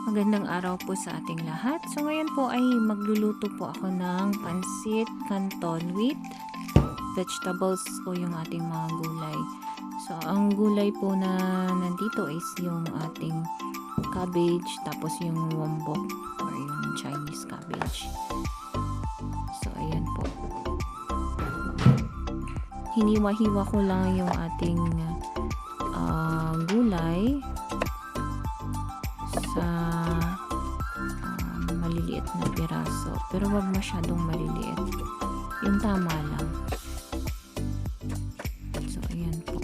Magandang araw po sa ating lahat. So ngayon po ay magluluto po ako ng pansit canton with vegetables po yung ating mga gulay. So ang gulay po na nandito is yung ating cabbage, tapos yung wombok or yung Chinese cabbage. So ayan po. Hiniwa-hiwa ko lang yung ating gulay sa maliliit na piraso, pero wag masyadong maliliit, yung tama lang. So ayan po.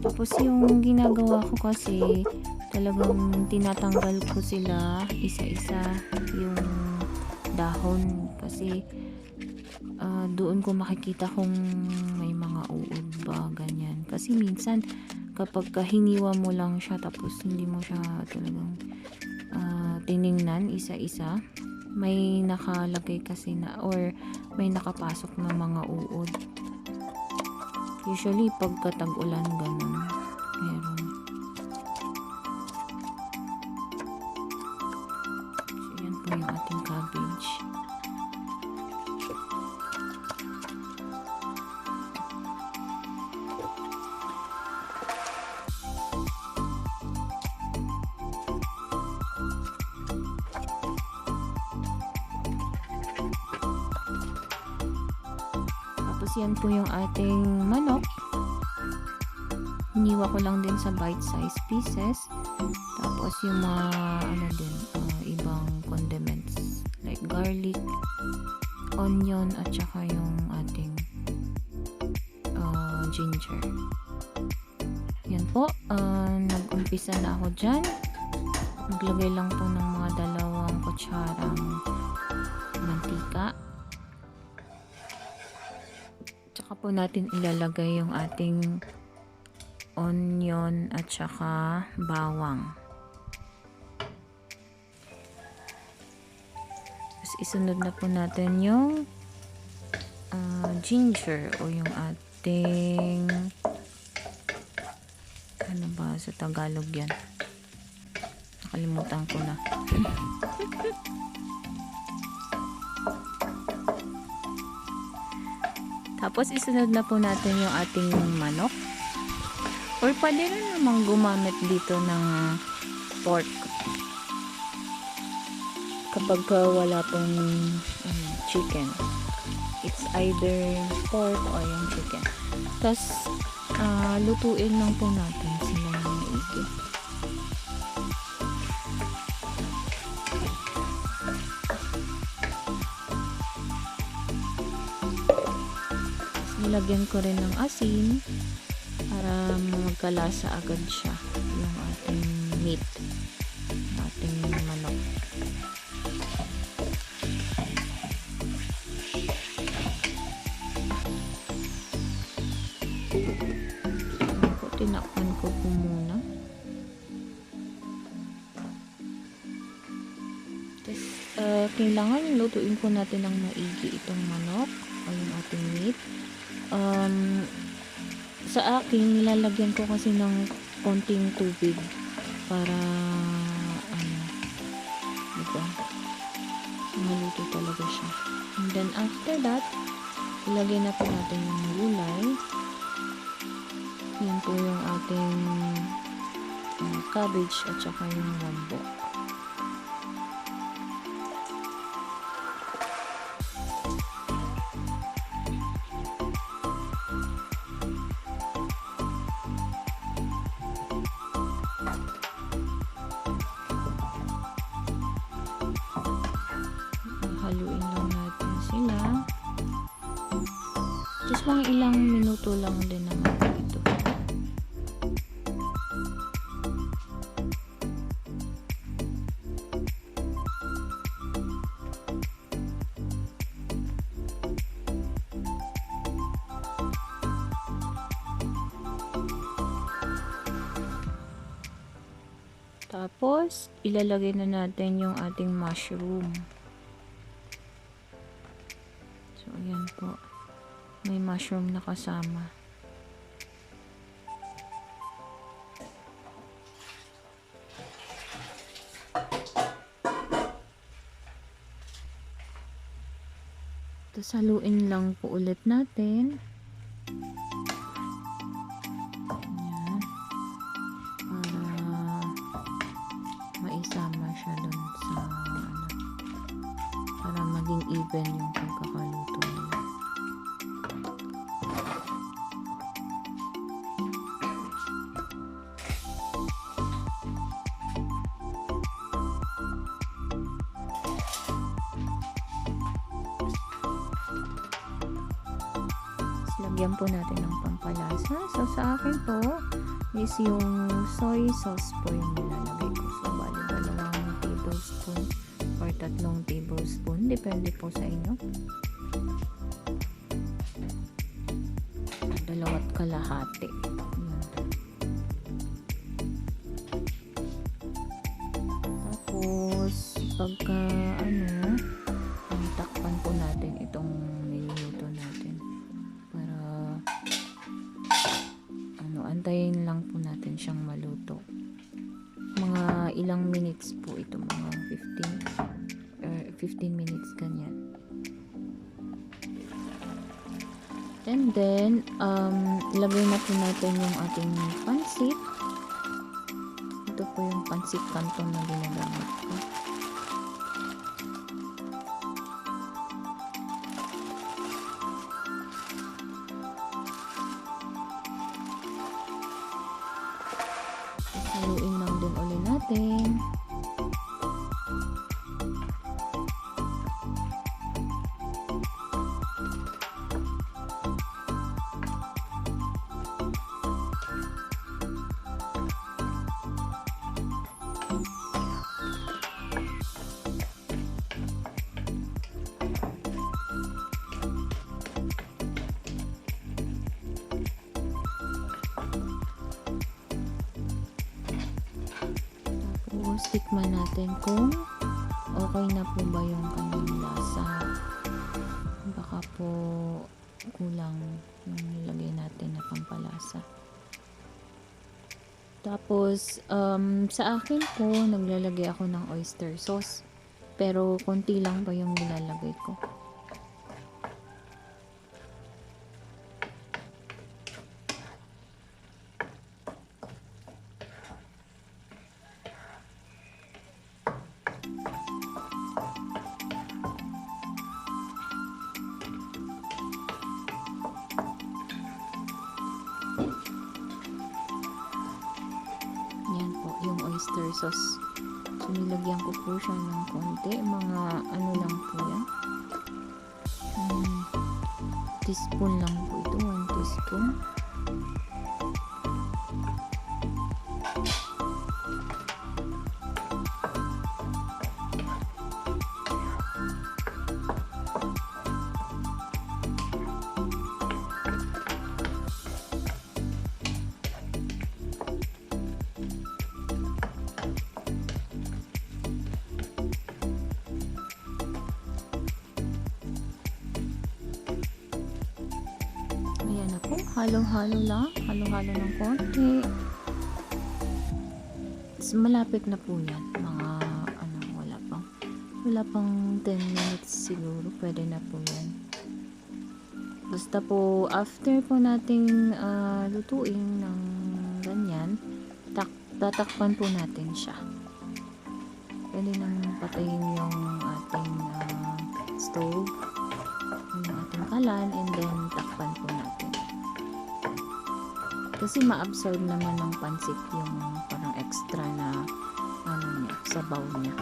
Tapos yung ginagawa ko kasi talagang tinatanggal ko sila isa-isa yung dahon kasi doon ko makikita kung may mga uod ba, ganyan. Kasi minsan kapag hiniwa mo lang siya tapos hindi mo siya talagang tiningnan isa-isa, may nakalagay kasi na or may nakapasok na mga uod. Usually pagka tag-ulan ganun meron. So yan po yung ating cabbage. Tapos yan po yung ating manok. Hiniwa ko lang din sa bite-sized pieces. Tapos yung mga ibang condiments like garlic, onion, at saka yung ating ginger. Yan po. Nag-umpisa na ako dyan. Naglagay lang po ng mga 2 kutsarang mantika. Tsaka po natin ilalagay yung ating onion at saka bawang. Tapos isunod na po natin yung ginger o yung ating ano ba sa Tagalog yan? Nakalimutan ko na. Tapos isunod na po natin yung ating manok. Or pwede rin namang gumamit dito ng pork. Kapag wala pong chicken. It's either pork or yung chicken. Tapos lutuin lang po natin sila ng maigi. Nilagyan ko rin ng asin para magkalasa agad siya yung ating meat, ating manok. Tinakpan ko po muna. Tapos kailangan lutuin po natin ng maigi itong manok o yung ating meat. Sa akin, nilalagyan ko kasi ng konting tubig para diba? Maluto talaga siya. And then after that, ilagay na po natin yung gulay. Yan po yung ating cabbage at saka yung wombok. Haluin lang natin sila. Just mga ilang minuto lang din naman ito. Tapos, ilalagay na natin yung ating mushroom. So, ayan po. May mushroom na kasama. Tapos haluin lang po ulit natin. Ayan. Para maisama siya dun sa para maging even yung pagkakaluto nila. Lagyan po natin ng pampalasa. So, sa akin po is yung soy sauce po yung nilalagay ko. So, bali 2 tablespoon or 3 tablespoon. Depende po sa inyo. 2.5. Yan. Tapos, pagka takpan po natin itong niluluto natin. Antayin lang po natin siyang maluto. Mga ilang minutes po ito, mga 15 minutes ganyan. And then, ilagay na po natin yung ating pansit. Ito po yung pansit canton na ginagamit ko. Haluin lang din ulit natin. Tapos, tikman natin kung okay na po ba yung kanyang lasa. Baka po kulang yung nilagay natin na pampalasa. Tapos, sa akin po, naglalagay ako ng oyster sauce. Pero, konti lang pa yung nilalagay ko. Yan po, yung oyster sauce. So, nilagyan ko po siya ng konti. Mga lang po yan. Teaspoon lang po ito. 1 teaspoon. Ayan na po. Halo-halo lang. Halo-halo ng konti. Malapit na po yan. Mga wala pang 10 minutes siguro. Pwede na po yan. Basta po, after po nating lutuin ng ganyan, tatakpan po natin siya. Pwede nang patayin yung ating stove, yung ating kalan, and then takpan po natin. Kasi ma-absorb naman ng pansit yung parang extra na niya, sabaw niya.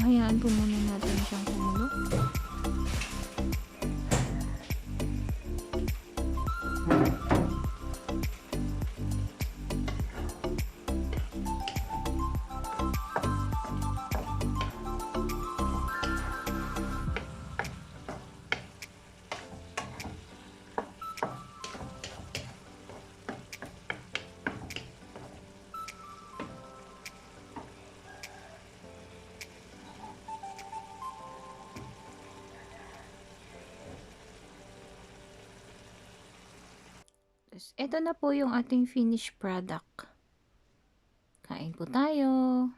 Hayaan po muna natin siyang kumulo. Tas eto na po yung ating finished product. Kain po tayo.